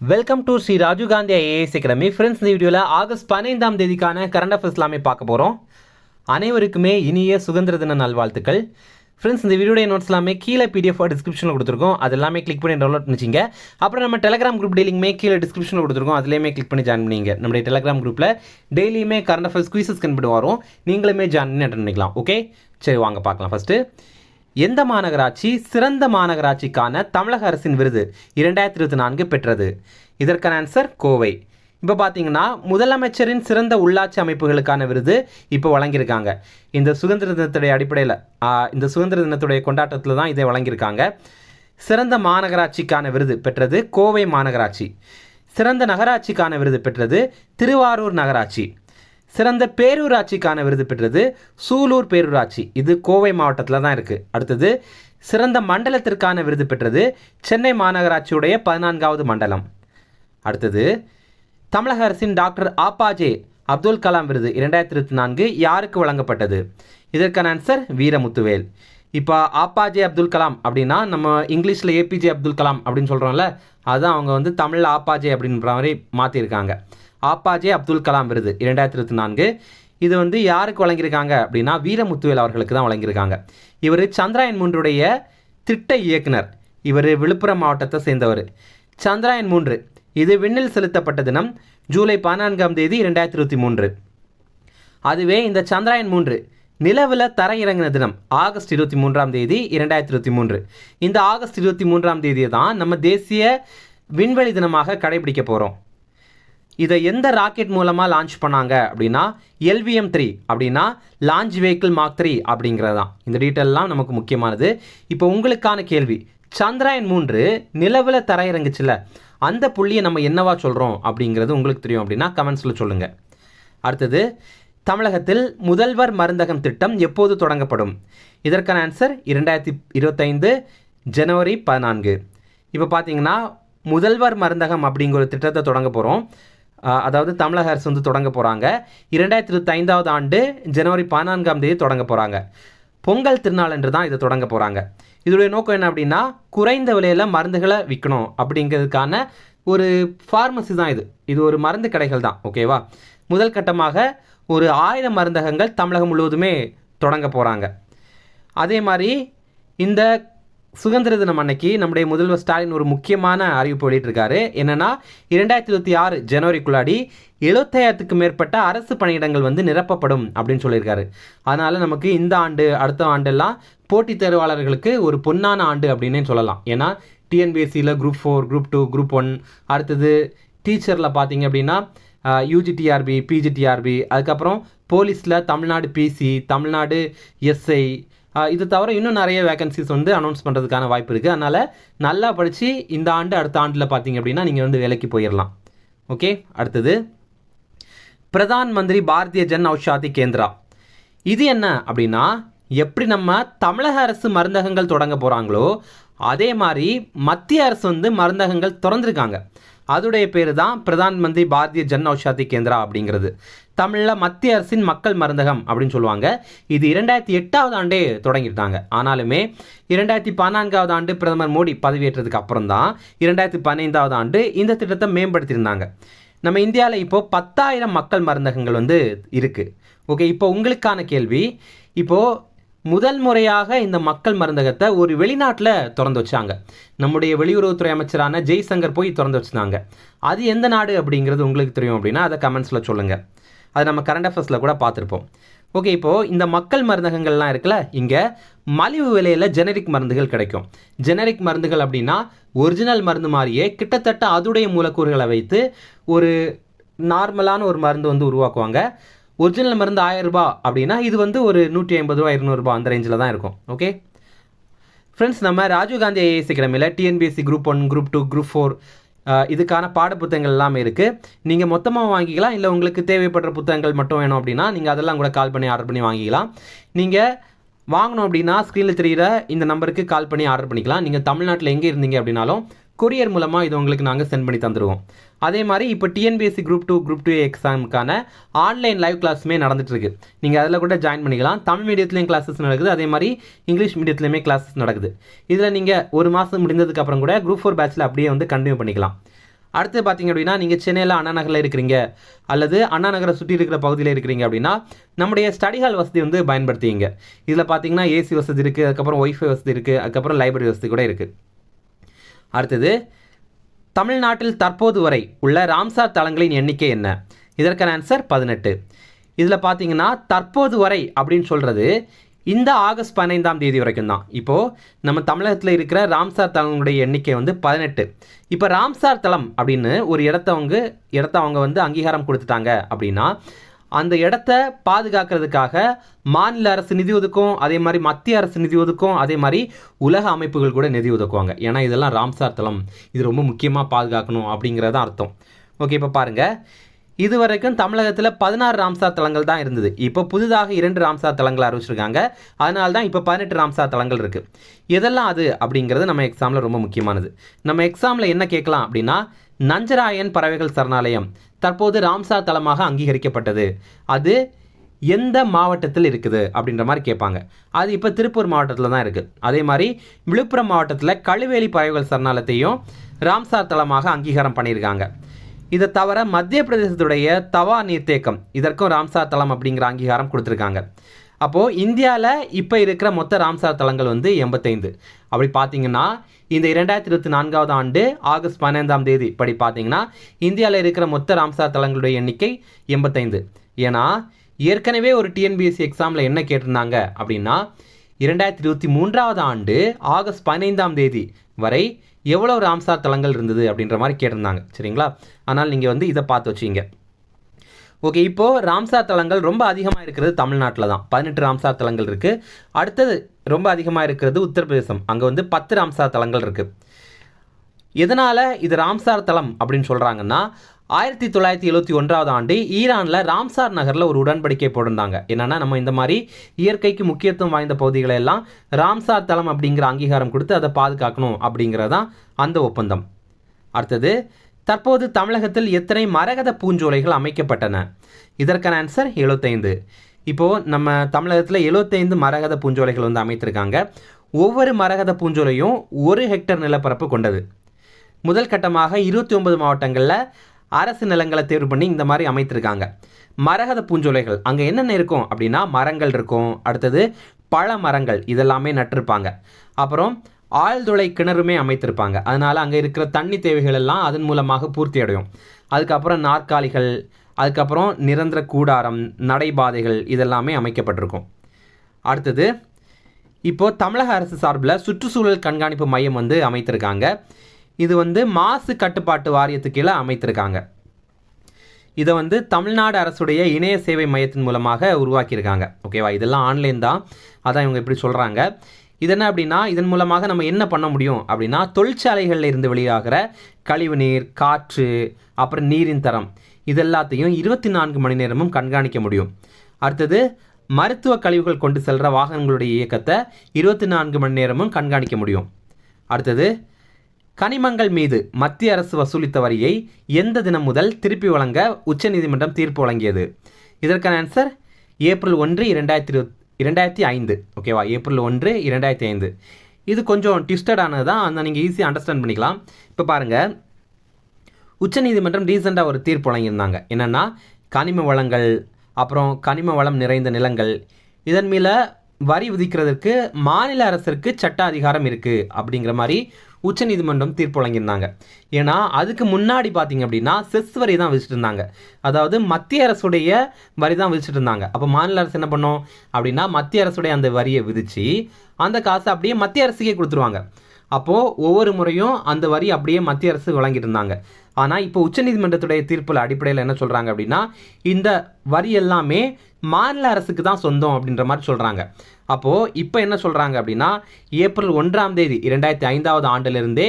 Welcome to Shri Rajiv Gandhi IAS academy. Friends, இந்த வீடியோவில் August 15ஆம் தேதிக்கான கரண்ட் அஃபேர்ஸ் எல்லாமே பார்க்க போகிறோம். அனைவருக்குமே இனிய சுதந்திர தின நல்வாழ்த்துக்கள். ஃப்ரெண்ட்ஸ், இந்த வீடியோடைய நோட்ஸ் எல்லாமே கீழே பிடிஎஃப் டிஸ்கிரிப்ஷனில் கொடுத்துருக்கோம். அது எல்லாமே கிளிக் பண்ணி டவுன்லோட் பண்ணிச்சிங்க. அப்புறம் நம்ம டெலிகிராம் குரூப் டெய்லியுமே கீழே டிஸ்கிரிப்ஷனில் கொடுத்துருக்கோம். அதுலேயுமே கிளிக் பண்ணி ஜாயின் பண்ணிங்க. நம்மளுடைய டெலிகிராம் குரூப்பில் டெய்லியுமே கரண்ட் அஃபேர்ஸ் குயிசஸ் கண்டுபிடி வரும். நீங்களுமே ஜாயின் பண்ணி அட்டன் பண்ணிக்கலாம். ஓகே, சரி வாங்க பார்க்கலாம். ஃபஸ்ட்டு, எந்த மாநகராட்சி சிறந்த மாநகராட்சிக்கான தமிழக அரசின் விருது 2024 பெற்றது? இதற்கான ஆன்சர் கோவை. இப்போ பார்த்தீங்கன்னா முதலமைச்சரின் சிறந்த உள்ளாட்சி அமைப்புகளுக்கான விருது இப்போ வழங்கியிருக்காங்க. இந்த சுதந்திர தினத்துடைய அடிப்படையில் இந்த சுதந்திர தினத்துடைய கொண்டாட்டத்தில் தான் இதை வழங்கியிருக்காங்க. சிறந்த மாநகராட்சிக்கான விருது பெற்றது கோவை மாநகராட்சி. சிறந்த நகராட்சிக்கான விருது பெற்றது திருவாரூர் நகராட்சி. சிறந்த பேரூராட்சிக்கான விருது பெற்றது சூலூர் பேரூராட்சி. இது கோவை மாவட்டத்தில் தான் இருக்குது. அடுத்தது, சிறந்த மண்டலத்திற்கான விருது பெற்றது சென்னை மாநகராட்சியுடைய 14வது மண்டலம். அடுத்தது, தமிழக அரசின் டாக்டர் ஆப்பாஜே அப்துல் கலாம் விருது 2024 யாருக்கு வழங்கப்பட்டது? இதற்கான ஆன்சர் வீரமுத்துவேல். இப்போ ஆப்பாஜே அப்துல் கலாம் அப்படின்னா நம்ம இங்கிலீஷில் ஏபிஜே அப்துல் கலாம் அப்படின்னு சொல்கிறோம்ல, அதுதான் அவங்க தமிழில் ஆப்பாஜே அப்படின்ற மாதிரி மாற்றிருக்காங்க. ஆப்பாஜே அப்துல் கலாம் விருது 2024 இது யாருக்கு வழங்கியிருக்காங்க அப்படின்னா வீரமுத்துவேல் அவர்களுக்கு தான் வழங்கியிருக்காங்க. இவர் சந்திராயன் 3 திட்ட இயக்குனர். இவர் விழுப்புரம் மாவட்டத்தை சேர்ந்தவர். சந்திராயன் 3 இது விண்ணில் செலுத்தப்பட்ட தினம் ஜூலை 14ஆம் தேதி 2023. அதுவே இந்த சந்திராயன் 3 நிலவில் தரையிறங்கின தினம் ஆகஸ்ட் 23ஆம் தேதி 2023. இந்த ஆகஸ்ட் 23ஆம் தேதியை தான் நம்ம தேசிய விண்வெளி தினமாக கடைபிடிக்க போகிறோம். இதை எந்த ராக்கெட் மூலமாக லான்ச் பண்ணாங்க அப்படின்னா LVM-3 அப்படின்னா லான்ச் வெஹிக்கிள் மார்க் 3 அப்படிங்கிறது தான். இந்த டீட்டெயிலெலாம் நமக்கு முக்கியமானது. இப்போ உங்களுக்கான கேள்வி, சந்திராயன் 3 நிலவில் தரையிறங்குச்சுல, அந்த புள்ளியை நம்ம என்னவா சொல்கிறோம் அப்படிங்கிறது உங்களுக்கு தெரியும் அப்படின்னா கமெண்ட்ஸில் சொல்லுங்கள். அடுத்தது, தமிழகத்தில் முதல்வர் மருந்தகம் திட்டம் எப்போது தொடங்கப்படும்? இதற்கான ஆன்சர் 2025 ஜனவரி 14. இப்போ பார்த்தீங்கன்னா முதல்வர் மருந்தகம் அப்படிங்கிற ஒரு திட்டத்தை தொடங்க போகிறோம். அதாவது தமிழக அரசு தொடங்க போகிறாங்க. 2025ஆவது ஆண்டு ஜனவரி 14ஆம் தேதி தொடங்க போகிறாங்க. பொங்கல் திருநாள் என்று தான் இதை தொடங்க போகிறாங்க. இதோடைய நோக்கம் என்ன அப்படின்னா குறைந்த விலையில் மருந்துகளை விற்கணும் அப்படிங்கிறதுக்கான ஒரு ஃபார்மசி தான் இது ஒரு மருந்து கடைகள் தான். ஓகேவா? முதல் கட்டமாக ஒரு 1000 மருந்தகங்கள் தமிழகம் முழுவதுமே தொடங்க போகிறாங்க. அதே மாதிரி இந்த சுதந்திர தினம் அன்னைக்கு நம்முடைய முதல்வர் ஸ்டாலின் ஒரு முக்கியமான அறிவிப்பு வெளியிட்டிருக்காரு. என்னென்னா 2026 ஜனவரிக்குள்ளாடி 75,000க்கும் மேற்பட்ட அரசு பணியிடங்கள் நிரப்பப்படும் அப்படின்னு சொல்லியிருக்காரு. அதனால் நமக்கு இந்த ஆண்டு அடுத்த ஆண்டெல்லாம் போட்டித் தேர்வாளர்களுக்கு ஒரு பொன்னான ஆண்டு அப்படின்னே சொல்லலாம். ஏன்னா டிஎன்பிஎஸ்சியில் குரூப் 4, குரூப் 2, குரூப் 1, அடுத்தது டீச்சரில் பார்த்தீங்க அப்படின்னா யூஜிடிஆர்பி, பிஜிடிஆர்பி, அதுக்கப்புறம் போலீஸில் தமிழ்நாடு பிசி, தமிழ்நாடு எஸ்ஐ, இது தவிர இன்னும் நிறைய வேகன்சிஸ் அனௌன்ஸ் பண்ணுறதுக்கான வாய்ப்பு இருக்குது. அதனால் நல்லா படித்து இந்த ஆண்டு அடுத்த ஆண்டில் பார்த்தீங்க அப்படின்னா நீங்கள் வேலைக்கு போயிடலாம். ஓகே, அடுத்தது, பிரதான் மந்திரி பாரதிய ஜன் ஔஷாதி கேந்திரா. இது என்ன அப்படின்னா எப்படி நம்ம தமிழக அரசு மருந்தகங்கள் தொடங்க போகிறாங்களோ அதே மாதிரி மத்திய அரசு மருந்தகங்கள் திறந்துருக்காங்க. அதோடைய பேர் தான் பிரதான் மந்திரி பாரதிய ஜன் ஔஷாதி கேந்திரா அப்படிங்கிறது. தமிழில் மத்திய அரசின் மக்கள் மருந்தகம் அப்படின்னு சொல்லுவாங்க. இது 2008ஆவது ஆண்டே தொடங்கிட்டாங்க. ஆனாலுமே 2014ஆவது ஆண்டு பிரதமர் மோடி பதவியேற்றதுக்கு அப்புறம் தான் 2015ஆவது ஆண்டு இந்த திட்டத்தை மேம்படுத்தியிருந்தாங்க. நம்ம இந்தியாவில் இப்போது 10,000 மக்கள் மருந்தகங்கள் இருக்குது. ஓகே, இப்போ உங்களுக்கான கேள்வி, இப்போது முதல் முறையாக இந்த மக்கள் மருந்தகத்தை ஒரு வெளிநாட்டில் திறந்து வச்சாங்க. நம்முடைய வெளியுறவுத்துறை அமைச்சரான ஜெய்சங்கர் போய் திறந்து வச்சுருந்தாங்க. அது எந்த நாடு அப்படிங்கிறது உங்களுக்கு தெரியும் அப்படின்னா அதை கமெண்ட்ஸில் சொல்லுங்கள். அது நம்ம கரண்ட் அஃபேர்ஸில் கூட பார்த்துருப்போம். ஓகே, இப்போது இந்த மக்கள் மருந்தகங்கள்லாம் இருக்குல்ல, இங்கே மலிவு விலையில் ஜெனரிக் மருந்துகள் கிடைக்கும். ஜெனரிக் மருந்துகள் அப்படின்னா ஒரிஜினல் மருந்து மாதிரியே கிட்டத்தட்ட அதுடைய மூலக்கூறுகளை வைத்து ஒரு நார்மலான ஒரு மருந்து உருவாக்குவாங்க. ஒரிஜினல் மருந்து 1000 ரூபா அப்படின்னா இது ஒரு 150 ரூபா 200 ரூபா அந்த ரேஞ்சில் தான் இருக்கும். ஓகே ஃப்ரெண்ட்ஸ், நம்ம ராஜீவ் காந்தி ஐஏஎஸ் அகாடமியில் டிஎன்பிஎஸ்சி குரூப் 1, குரூப் 2, குரூப் 4 இதுக்கான பாடப்புத்தகங்கள் எல்லாமே இருக்குது. நீங்கள் மொத்தமாக வாங்கிக்கலாம். இல்லை உங்களுக்கு தேவைப்படுற புத்தகங்கள் மட்டும் வேணும் அப்படின்னா நீங்கள் அதெல்லாம் கூட கால் பண்ணி ஆர்டர் பண்ணி வாங்கிக்கலாம். நீங்கள் வாங்கணும் அப்படின்னா ஸ்க்ரீனில் தெரிகிற இந்த நம்பருக்கு கால் பண்ணி ஆர்டர் பண்ணிக்கலாம். நீங்கள் தமிழ்நாட்டில் எங்கே இருந்தீங்க அப்படின்னாலும் கொரியர் மூலமாக இது உங்களுக்கு நாங்கள் சென்ட் பண்ணி தந்துடுவோம். அதே மாதிரி இப்போ டிஎன்பிஎஸ்சி குரூப் 2, குரூப் 2 எக்ஸாமுக்கான ஆன்லைன் லைவ் கிளாஸுமே நடந்துகிட்ருக்கு. நீங்கள் அதில் கூட ஜாயின் பண்ணிக்கலாம். தமிழ் மீடியத்துலேயும் கிளாஸஸ் நடக்குது, அதே மாதிரி இங்கிலீஷ் மீடியத்துலேயுமே கிளாஸஸ் நடக்குது. இதில் நீங்கள் ஒரு மாதம் முடிந்ததுக்கப்புறம் கூட குரூப் 4 பேட்சில் அப்படியே கண்டினியூ பண்ணிக்கலாம். அடுத்து பார்த்தீங்க அப்படின்னா நீங்கள் சென்னையில் அண்ணா நகரில் இருக்கிறீங்க அல்லது அண்ணா நகரை சுற்றி இருக்கிற பகுதியில் இருக்கிறீங்க அப்படின்னா நம்முடைய ஸ்டடி ஹால் வசதி வந்து பயன்படுத்திங்க. இதில் பார்த்தீங்கன்னா ஏசி வசதி இருக்குது, அதுக்கப்புறம் ஒய்ஃபை வசதி இருக்குது, அதுக்கப்புறம் லைப்ரரி வசதி கூட இருக்குது. அடுத்தது தமிழ்நாட்டில் தற்போது வரை உள்ள ராம்சார் தலங்களின் எண்ணிக்கை என்ன? இதற்கான ஆன்சர் 18. இதில் பார்த்தீங்கன்னா தற்போது வரை அப்படின்னு சொல்கிறது இந்த ஆகஸ்ட் 15ஆம் தேதி வரைக்கும் தான். இப்போது நம்ம தமிழகத்தில் இருக்கிற ராம்சார் தலங்களுடைய எண்ணிக்கை வந்து 18. இப்போ ராம்சார் தலம் அப்படின்னு ஒரு இடத்த அவங்க வந்து அங்கீகாரம் கொடுத்துட்டாங்க அப்படின்னா அந்த இடத்த பாதுகாக்கிறதுக்காக மாநில அரசு நிதி ஒதுக்கும், அதே மாதிரி மத்திய அரசு நிதி ஒதுக்கும், அதே மாதிரி உலக அமைப்புகள் கூட நிதி ஒதுக்குவாங்க. ஏன்னா இதெல்லாம் ராம்சார் தலம், இது ரொம்ப முக்கியமாக பாதுகாக்கணும் அப்படிங்கிறதான் அர்த்தம். ஓகே, இப்போ பாருங்கள், இது வரைக்கும் தமிழகத்தில் 16 ராம்சார் தலங்கள் தான் இருந்தது. இப்போ புதிதாக 2 ராம்சார் தலங்கள் அறிவிச்சிருக்காங்க. அதனால தான் இப்போ 18 ராம்சார் தலங்கள் இருக்குது. எதெல்லாம் அது அப்படிங்கிறது நம்ம எக்ஸாமில் ரொம்ப முக்கியமானது. நம்ம எக்ஸாமில் என்ன கேட்கலாம் அப்படின்னா, நஞ்சராயன் பறவைகள் சரணாலயம் தற்போது ராம்சார் தலமாக அங்கீகரிக்கப்பட்டது, அது எந்த மாவட்டத்தில் இருக்குது அப்படின்ற மாதிரி கேட்பாங்க. அது இப்போ திருப்பூர் மாவட்டத்தில் தான் இருக்குது. அதே மாதிரி விழுப்புரம் மாவட்டத்தில் கழுவேலி பறவைகள் சரணாலயத்தையும் ராம்சார் தலமாக அங்கீகாரம் பண்ணியிருக்காங்க. இதை தவிர மத்திய பிரதேசத்துடைய தவா நீர்த்தேக்கம் இதற்கும் ராம்சார் தலம் அப்படிங்கிற அங்கீகாரம் கொடுத்துருக்காங்க. அப்போது இந்தியாவில் இப்போ இருக்கிற மொத்த ராம்சார் தலங்கள் வந்து 85. அப்படி பார்த்தீங்கன்னா இந்த 2024ஆவது ஆண்டு ஆகஸ்ட் 15ஆம் தேதி படி பார்த்தீங்கன்னா இந்தியாவில் இருக்கிற மொத்த ராம்சார் தலங்களுடைய எண்ணிக்கை 85. ஏன்னா ஏற்கனவே ஒரு டிஎன்பிஎஸ்சி எக்ஸாமில் என்ன கேட்டிருந்தாங்க அப்படின்னா 2023ஆவது ஆண்டு ஆகஸ்ட் 15ஆம் தேதி வரை எவ்வளோ ராம்சார் தலங்கள் இருந்தது அப்படின்ற மாதிரி கேட்டிருந்தாங்க. சரிங்களா? ஆனால் நீங்கள் வந்து இதை பார்த்து வச்சிங்க. ஓகே, இப்போது ராம்சார் தலங்கள் ரொம்ப அதிகமாக இருக்கிறது தமிழ்நாட்டில் தான். 18 ராம்சார் தலங்கள் இருக்குது. அடுத்தது ரொம்ப அதிகமாக இருக்கிறது உத்தரப்பிரதேசம், அங்கே வந்து 10 ராம்சார் தலங்கள் இருக்குது. எதனால் இது ராம்சார் தலம் அப்படின்னு சொல்கிறாங்கன்னா 1971ஆவது ஆண்டு ஈரானில் ராம்சார் நகரில் ஒரு உடன்படிக்கை போட்டிருந்தாங்க. என்னென்னா நம்ம இந்த மாதிரி இயற்கைக்கு முக்கியத்துவம் வாய்ந்த பகுதிகளை எல்லாம் ராம்சார் தலம் அப்படிங்கிற அங்கீகாரம் கொடுத்து அதை பாதுகாக்கணும் அப்படிங்கிறதான் அந்த ஒப்பந்தம். அடுத்தது, தற்போது தமிழகத்தில் எத்தனை மரகத பூஞ்சோலைகள் அமைக்கப்பட்டன? இதற்கான ஆன்சர் 75. இப்போது நம்ம தமிழகத்தில் 75 மரகத பூஞ்சோலைகள் வந்து அமைத்திருக்காங்க. ஒவ்வொரு மரகத பூஞ்சோலையும் 1 ஹெக்டர் நிலப்பரப்பு கொண்டது. முதல் கட்டமாக 29 மாவட்டங்களில் அரசு நிலங்களை தேர்வு பண்ணி இந்த மாதிரி அமைத்திருக்காங்க. மரகத பூஞ்சோலைகள் அங்கே என்னென்ன இருக்கும் அப்படின்னா மரங்கள் இருக்கும், அடுத்தது பழ மரங்கள் இதெல்லாமே நட்டிருப்பாங்க, அப்புறம் ஆழ்துளை கிணறுமே அமைத்திருப்பாங்க. அதனால் அங்கே இருக்கிற தண்ணி தேவைகள் எல்லாம் அதன் மூலமாக பூர்த்தி அடையும். அதுக்கப்புறம் நாற்காலிகள், அதுக்கப்புறம் நிரந்தர கூடாரம், நடைபாதைகள் இதெல்லாமே அமைக்கப்பட்டிருக்கும். அடுத்தது, இப்போது தமிழக அரசு சார்பில் சுற்றுச்சூழல் கண்காணிப்பு மையம் வந்து அமைத்திருக்காங்க. இது வந்து மாசு கட்டுப்பாட்டு வாரியத்துக்கு கீழே அமைத்திருக்காங்க. இதை வந்து தமிழ்நாடு அரசுடைய இணைய சேவை மையத்தின் மூலமாக உருவாக்கியிருக்காங்க. ஓகேவா? இதெல்லாம் ஆன்லைன் தான், அதான் இவங்க இப்படி சொல்கிறாங்க. இது என்ன அப்படின்னா இதன் மூலமாக நம்ம என்ன பண்ண முடியும் அப்படின்னா தொழிற்சாலைகளில் இருந்து வெளியாகிற கழிவு நீர், காற்று, அப்புறம் நீரின் தரம் இதெல்லாத்தையும் 24 மணி நேரமும் கண்காணிக்க முடியும். அடுத்தது, மருத்துவ கழிவுகள் கொண்டு செல்கிற வாகனங்களுடைய இயக்கத்தை 24 மணி நேரமும் கண்காணிக்க முடியும். அடுத்தது, கனிமங்கள் மீது மத்திய அரசு வசூலித்த வரியை எந்த தினம் முதல் திருப்பி வழங்க உச்சநீதிமன்றம் தீர்ப்பு வழங்கியது? இதற்கான ஆன்சர் ஏப்ரல் 1, 2005. ஓகேவா? ஏப்ரல் 1, 2005. இது கொஞ்சம் ட்விஸ்டடானது தான், அந்த நீங்கள் ஈஸியாக அண்டர்ஸ்டாண்ட் பண்ணிக்கலாம். இப்போ பாருங்கள், உச்சநீதிமன்றம் ரீசெண்டாக ஒரு தீர்ப்பு வழங்கியிருந்தாங்க. என்னென்னா கனிம வளங்கள், அப்புறம் கனிம வளம் நிறைந்த நிலங்கள் இதன் மேலே வரி விதிக்கிறதுக்கு மாநில அரசிற்கு சட்ட அதிகாரம் இருக்குது அப்படிங்கிற மாதிரி உச்சநீதிமன்றம் தீர்ப்பு வழங்கியிருந்தாங்க. ஏன்னா அதுக்கு முன்னாடி பார்த்தீங்க அப்படின்னா செஸ் வரி தான் விதிச்சுட்டு இருந்தாங்க, அதாவது மத்திய அரசுடைய வரி தான் விதிச்சுட்டு இருந்தாங்க. அப்போ மாநில அரசு என்ன பண்ணோம் அப்படின்னா மத்திய அரசுடைய அந்த வரியை விதித்து அந்த காசை அப்படியே மத்திய அரசுக்கே கொடுத்துருவாங்க. அப்போது ஒவ்வொரு முறையும் அந்த வரி அப்படியே மத்திய அரசு வழங்கிட்டு இருந்தாங்க. ஆனால் இப்போ உச்சநீதிமன்றத்துடைய தீர்ப்பில் அடிப்படையில் என்ன சொல்கிறாங்க அப்படின்னா இந்த வரி எல்லாமே மாநில அரசுக்கு தான் சொந்தம் அப்படின்ற மாதிரி சொல்கிறாங்க. அப்போது இப்போ என்ன சொல்கிறாங்க அப்படின்னா ஏப்ரல் 1ஆம் தேதி 2005ஆவது ஆண்டிலிருந்தே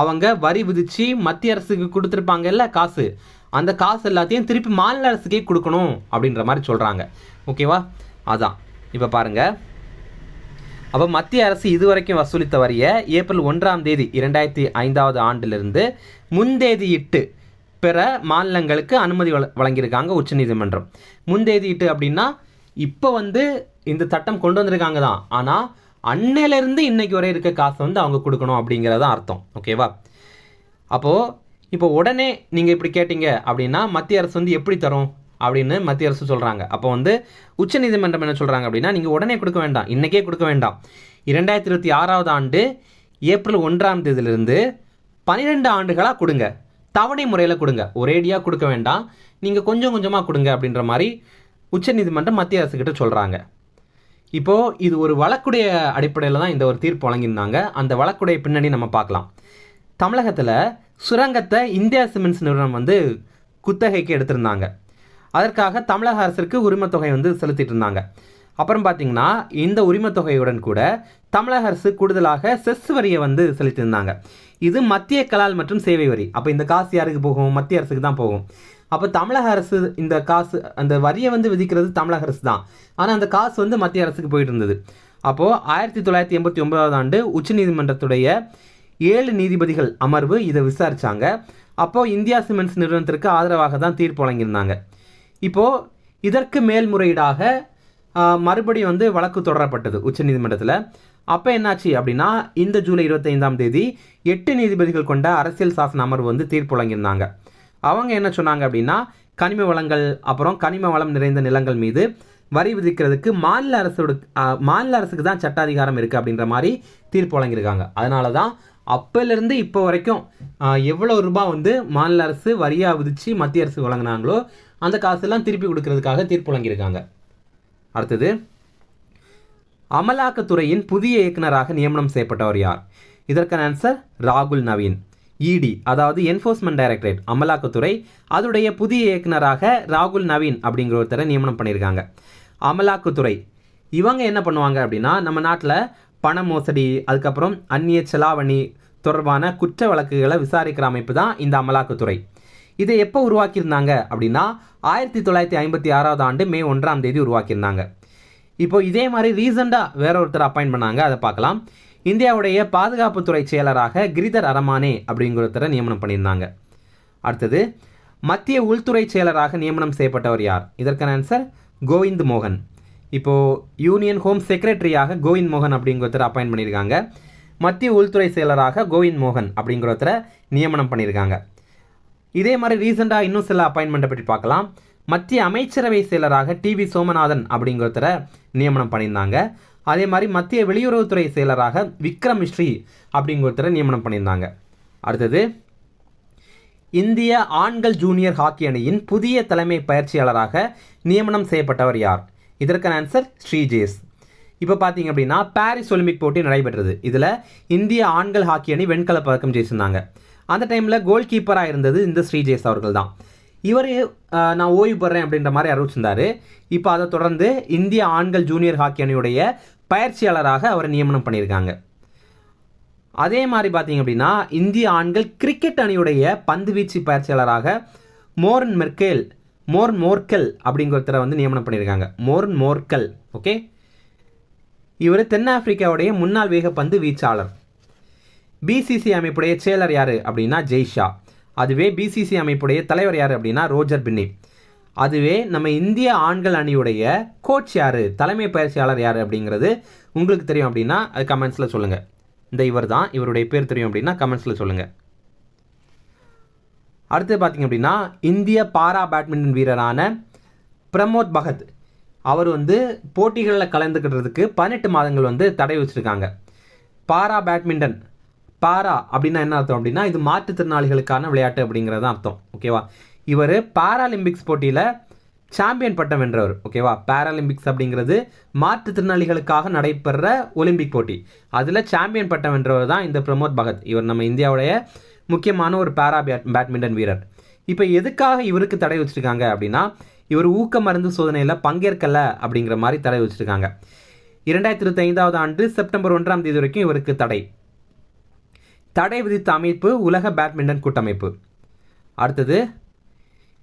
அவங்க வரி விதித்து மத்திய அரசுக்கு கொடுத்துருப்பாங்கல்ல காசு, அந்த காசு எல்லாத்தையும் திருப்பி மாநில அரசுக்கே கொடுக்கணும் அப்படின்ற மாதிரி சொல்கிறாங்க. ஓகேவா? அதான் இப்போ பாருங்கள், அப்போ மத்திய அரசு இதுவரைக்கும் வசூலித்த வரியை ஏப்ரல் 1ஆம் தேதி 2005ஆவது ஆண்டிலிருந்து முன்தேதியிட்டு பெற மாநிலங்களுக்கு அனுமதி வழங்கியிருக்காங்க உச்சநீதிமன்றம். முன்தேதியிட்டு அப்படின்னா இப்போ வந்து இந்த சட்டம் கொண்டு வந்திருக்காங்க தான், ஆனால் அன்னையிலேருந்து இன்னைக்கு வரை இருக்க காசை வந்து அவங்க கொடுக்கணும் அப்படிங்கிறதான் அர்த்தம். ஓகேவா? அப்போது இப்போ உடனே நீங்கள் இப்படி கேட்டீங்க அப்படின்னா மத்திய அரசு வந்து எப்படி தரும் அப்படின்னு மத்திய அரசு சொல்கிறாங்க. அப்போ வந்து உச்சநீதிமன்றம் என்ன சொல்கிறாங்க அப்படின்னா, நீங்கள் உடனே கொடுக்க வேண்டாம், இன்றைக்கே கொடுக்க வேண்டாம். 2026 ஆண்டு ஏப்ரல் 1ஆம் தேதியிலிருந்து 12 ஆண்டுகளாக கொடுங்க, தவணை முறையில் கொடுங்க, ஒரேடியாக கொடுக்க வேண்டாம், நீங்கள் கொஞ்சம் கொஞ்சமாக கொடுங்க அப்படின்ற மாதிரி உச்சநீதிமன்றம் மத்திய அரசுக்கிட்ட சொல்கிறாங்க. இப்போது இது ஒரு வழக்குடைய அடிப்படையில் தான் இந்த ஒரு தீர்ப்பு வழங்கியிருந்தாங்க. அந்த வழக்குடைய பின்னணி நம்ம பார்க்கலாம். தமிழகத்தில் சுரங்கத்தை இந்தியா சிமெண்ட்ஸ் நிறுவனம் வந்து குத்தகைக்கு எடுத்திருந்தாங்க. அதற்காக தமிழக அரசிற்கு உரிமத்தொகை வந்து செலுத்திட்டு இருந்தாங்க. அப்புறம் பார்த்தீங்கன்னா இந்த உரிமத்தொகையுடன் கூட தமிழக அரசு கூடுதலாக செஸ் வரியை வந்து செலுத்தியிருந்தாங்க. இது மத்திய கலால் மற்றும் சேவை வரி. அப்போ இந்த காசு யாருக்கு போகும்? மத்திய அரசுக்கு தான் போகும். அப்போ தமிழக அரசு இந்த காசு, அந்த வரியை வந்து விதிக்கிறது தமிழக அரசு தான், ஆனால் அந்த காசு வந்து மத்திய அரசுக்கு போயிட்டு இருந்தது. அப்போது 1989 ஆண்டு உச்சநீதிமன்றத்துடைய 7 நீதிபதிகள் அமர்வு இதை விசாரித்தாங்க. அப்போது இந்தியா சிமெண்ட்ஸ் நிறுவனத்திற்கு ஆதரவாக தான் தீர்ப்பு வழங்கியிருந்தாங்க. இப்போது இதற்கு மேல்முறையீடாக மறுபடியும் வந்து வழக்கு தொடரப்பட்டது உச்சநீதிமன்றத்தில். அப்போ என்னாச்சு அப்படின்னா, இந்த ஜூலை 25ஆம் தேதி 8 நீதிபதிகள் கொண்ட அரசியல் சாசன அமர்வு வந்து தீர்ப்பு வழங்கியிருந்தாங்க. அவங்க என்ன சொன்னாங்க அப்படின்னா, கனிம வளங்கள் அப்புறம் கனிம வளம் நிறைந்த நிலங்கள் மீது வரி விதிக்கிறதுக்கு மாநில அரசுக்கு தான் சட்ட அதிகாரம் இருக்குது அப்படின்ற மாதிரி தீர்ப்பு வழங்கியிருக்காங்க. அதனால தான் அப்போலேருந்து இப்போ வரைக்கும் எவ்வளோ ரூபாய் வந்து மாநில அரசு வரியாக விதித்து மத்திய அரசு வழங்கினாங்களோ அந்த காசெல்லாம் திருப்பி கொடுக்கறதுக்காக தீர்ப்பு வழங்கியிருக்காங்க. அடுத்தது, அமலாக்கத்துறையின் புதிய இயக்குநராக நியமனம் செய்யப்பட்டவர் யார்? இதற்கான ஆன்சர் ராகுல் நவீன். இடி, அதாவது என்ஃபோர்ஸ்மெண்ட் டைரக்டரேட், அமலாக்கத்துறை, அதோடைய புதிய இயக்குநராக ராகுல் நவீன் அப்படிங்கிற ஒருத்தரை நியமனம் பண்ணியிருக்காங்க. அமலாக்கத்துறை இவங்க என்ன பண்ணுவாங்க அப்படின்னா, நம்ம நாட்டில் பண மோசடி, அதுக்கப்புறம் அந்நிய செலாவணி தொடர்பான குற்ற வழக்குகளை விசாரிக்கிற அமைப்பு தான் இந்த அமலாக்கத்துறை. இதை எப்போ உருவாக்கியிருந்தாங்க அப்படின்னா 1956 ஆண்டு மே 1ஆம் தேதி உருவாக்கியிருந்தாங்க. இப்போ இதே மாதிரி ரீசெண்டாக வேற ஒருத்தர் அப்பாயின்ட் பண்ணாங்க, அதை பார்க்கலாம். இந்தியாவுடைய பாதுகாப்புத்துறை செயலராக கிரிதர் அரமானே அப்படிங்கிற ஒருத்தரை நியமனம் பண்ணியிருந்தாங்க. அடுத்தது, மத்திய உள்துறை செயலராக நியமனம் செய்யப்பட்டவர் யார்? இதற்கான ஆன்சர் கோவிந்த் மோகன். இப்போது யூனியன் ஹோம் செக்ரட்டரியாக கோவிந்த் மோகன் அப்படிங்கிற ஒருத்தரை அப்பாயின்ட் பண்ணியிருக்காங்க. மத்திய உள்துறை செயலராக கோவிந்த் மோகன் அப்படிங்கிற ஒருத்தரை நியமனம் பண்ணியிருக்காங்க. இதே மாதிரி ரீசெண்டாக இன்னும் சில அப்பாயின்மெண்ட்டை பற்றி பார்க்கலாம். மத்திய அமைச்சரவை செயலராக டிவி சோமநாதன் அப்படிங்கிற ஒருத்தரை நியமனம் பண்ணியிருந்தாங்க. அதே மாதிரி மத்திய வெளியுறவுத்துறை செயலராக விக்ரம் மிஸ்ரி அப்படிங்கிற ஒருத்தரை நியமனம் பண்ணியிருந்தாங்க. அடுத்தது, இந்திய ஆண்கள் ஜூனியர் ஹாக்கி அணியின் புதிய தலைமை பயிற்சியாளராக நியமனம் செய்யப்பட்டவர் யார்? இதற்கான ஆன்சர் ஸ்ரீஜேஷ். இப்போ பார்த்தீங்க அப்படின்னா பாரிஸ் ஒலிம்பிக் போட்டி நடைபெற்றது. இதில் இந்திய ஆண்கள் ஹாக்கி அணி வெண்கல பதக்கம் ஜெயிச்சிருந்தாங்க. அந்த டைமில் கோல் கீப்பராக இருந்தது இந்த ஸ்ரீஜேஷ் அவர்கள் தான். இவர் நான் ஓய்வு பெறேன் அப்படின்ற மாதிரி அறிவிச்சிருந்தார். இப்போ அதை தொடர்ந்து இந்திய ஆண்கள் ஜூனியர் ஹாக்கி அணியுடைய பயிற்சியாளராக அவர் நியமனம் பண்ணியிருக்காங்க. அதே மாதிரி பார்த்தீங்க அப்படின்னா இந்திய ஆண்கள் கிரிக்கெட் அணியுடைய பந்து வீச்சு பயிற்சியாளராக மோர்ன் மோர்க்கல் அப்படிங்கிற ஒருத்தரை வந்து நியமனம் பண்ணியிருக்காங்க. மோர்ன் மோர்க்கல். ஓகே, இவர் தென்னாப்பிரிக்காவுடைய முன்னாள் வேகப்பந்து வீச்சாளர். பிசிசி அமைப்புடைய செயலர் யார் அப்படின்னா ஜெய்ஷா. அதுவே பிசிசி அமைப்புடைய தலைவர் யார் அப்படின்னா ரோஜர் பின்னி. அதுவே நம்ம இந்திய ஆண்கள் அணியுடைய கோச் யார், தலைமை பயிற்சியாளர் யார் அப்படிங்கிறது உங்களுக்கு தெரியும் அப்படின்னா அது கமெண்ட்ஸில் சொல்லுங்கள். இந்த இவர் தான், இவருடைய பேர் தெரியும் அப்படின்னா கமெண்ட்ஸில் சொல்லுங்கள். அடுத்து பார்த்தீங்க அப்படின்னா இந்திய பாரா பேட்மிண்டன் வீரரான பிரமோத் பகத் அவர் வந்து போட்டிகளில் கலந்துக்கிறதுக்கு 18 மாதங்கள் வந்து தடை வச்சுருக்காங்க. பாரா பேட்மிண்டன், பாரா அப்படின்னா என்ன அர்த்தம் அப்படின்னா இது மாற்றுத்திறனாளிகளுக்கான விளையாட்டு அப்படிங்கிறது தான் அர்த்தம். ஓகேவா, இவர் பாராலிம்பிக்ஸ் போட்டியில் சாம்பியன் பட்டம் வென்றவர். ஓகேவா, பாராலிம்பிக்ஸ் அப்படிங்கிறது மாற்றுத்திறனாளிகளுக்காக நடைபெற ஒலிம்பிக் போட்டி, அதில் சாம்பியன் பட்டம் வென்றவர் தான் இந்த பிரமோத் பகத். இவர் நம்ம இந்தியாவுடைய முக்கியமான ஒரு பாரா பேட்மிண்டன் வீரர். இப்போ எதுக்காக இவருக்கு தடை வச்சுருக்காங்க அப்படின்னா இவர் ஊக்க மருந்து சோதனையில் பங்கேற்கல அப்படிங்கிற மாதிரி தடை வச்சுருக்காங்க. 2025 ஆண்டு செப்டம்பர் 1ஆம் தேதி வரைக்கும் இவருக்கு தடை விதித்த அமைப்பு உலக பேட்மிண்டன் கூட்டமைப்பு. அடுத்தது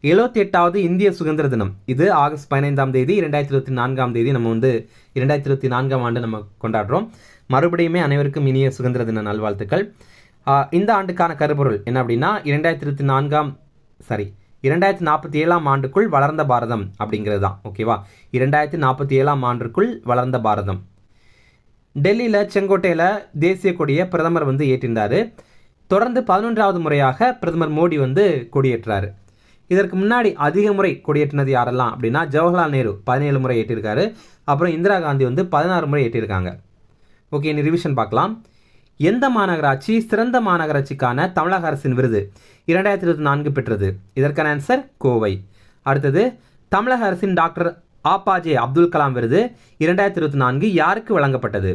78வது இந்திய சுதந்திர தினம். இது ஆகஸ்ட் 15ஆம் தேதி 2024ஆம் தேதி நம்ம வந்து 2024ஆம் ஆண்டு நம்ம கொண்டாடுறோம். மறுபடியுமே அனைவருக்கும் இனிய சுதந்திர தின நல்வாழ்த்துக்கள். இந்த ஆண்டுக்கான கருப்பொருள் என்ன அப்படின்னா 2047ஆம் ஆண்டுக்குள் வளர்ந்த பாரதம் அப்படிங்கிறது தான். ஓகேவா, 2047ஆம் ஆண்டுக்குள் வளர்ந்த பாரதம். டெல்லியில் செங்கோட்டையில் தேசிய கொடியை பிரதமர் வந்து ஏற்றிருந்தார். தொடர்ந்து 11வது முறையாக பிரதமர் மோடி வந்து கொடியேற்றாரு. இதற்கு முன்னாடி அதிக முறை கொடியேற்றினது யாரெல்லாம் அப்படின்னா ஜவஹர்லால் நேரு 17 முறை ஏற்றிருக்காரு. அப்புறம் இந்திரா காந்தி வந்து 16 முறை ஏற்றிருக்காங்க. ஓகே, இனி ரிவிஷன் பார்க்கலாம். எந்த மாநகராட்சி சிறந்த மாநகராட்சிக்கான தமிழக அரசின் விருது 2024 பெற்றது? இதற்கான ஆன்சர் கோவை. அடுத்தது, தமிழக அரசின் டாக்டர் ஆபாஜே அப்துல் கலாம் விருது 2024 யாருக்கு வழங்கப்பட்டது?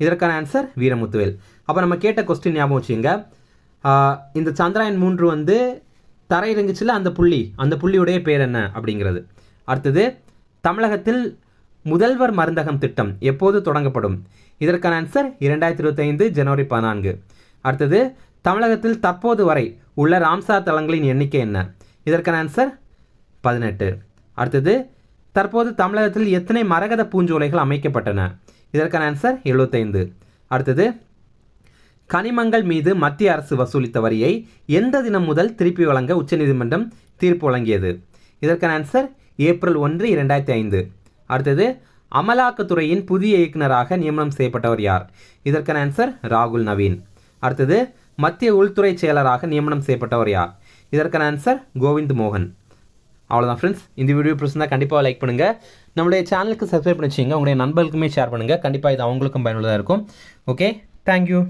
இதற்கான ஆன்சர் வீரமுத்துவேல். அப்போ நம்ம கேட்ட கொஸ்டின் ஞாபகம் வச்சுங்க. இந்த சந்திராயன் 3 வந்து தரையிறங்குச்சுல, அந்த புள்ளியுடைய பேர் என்ன அப்படிங்கிறது. அடுத்தது, தமிழகத்தில் முதல்வர் மருந்தகம் திட்டம் எப்போது தொடங்கப்படும்? இதற்கான ஆன்சர் 2025 ஜனவரி 14. அடுத்தது, தமிழகத்தில் தற்போது வரை உள்ள ராம்சார் தலங்களின் எண்ணிக்கை என்ன? இதற்கான ஆன்சர் 18. அடுத்தது, தற்போது தமிழகத்தில் எத்தனை மரகத பூஞ்சோலைகள் அமைக்கப்பட்டன? இதற்கான ஆன்சர் 75. அடுத்தது, கனிமங்கள் மீது மத்திய அரசு வசூலித்த வரியை எந்த தினம் முதல் திருப்பி வழங்க உச்சநீதிமன்றம் தீர்ப்பு வழங்கியது? இதற்கான ஆன்சர் ஏப்ரல் 1, 2005. அடுத்தது, அமலாக்கத்துறையின் புதிய இயக்குநராக நியமனம் செய்யப்பட்டவர் யார்? இதற்கான ஆன்சர் ராகுல் நவீன். அடுத்தது, மத்திய உள்துறை செயலராக நியமனம் செய்யப்பட்டவர் யார்? இதற்கான ஆன்சர் கோவிந்த் மோகன். அவ்வளோதான் ஃப்ரெண்ட்ஸ். இந்த வீடியோ பிடிச்சிருந்தா கண்டிப்பாக லைக் பண்ணுங்கள். நம்மளுடைய சேனலுக்கு சப்ஸ்கிரைப் பண்ணி வச்சுங்க. உங்களுடைய நண்பர்களுக்குமே ஷேர் பண்ணுங்கள். கண்டிப்பாக இது அவங்களுக்கும் பயனுள்ளதாக இருக்கும். Okay, thank you.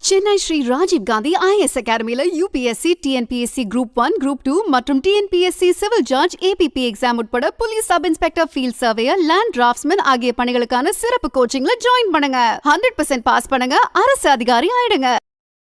Chennai Shri Rajiv Gandhi IAS அகாடமியில யூபிஎஸ்சி, டிஎன்பிஎஸ்சி குரூப் 1, குரூப் 2 மற்றும் TNPSC civil judge, APP exam உட்பட police sub inspector, field surveyor, land draftsman ஆகிய பணிகளுக்கான சிறப்பு கோச்சிங்ல ஜாயின் பண்ணுங்க. 100% பாஸ் பண்ணுங்க, அரசு அதிகாரி ஆயிடுங்க.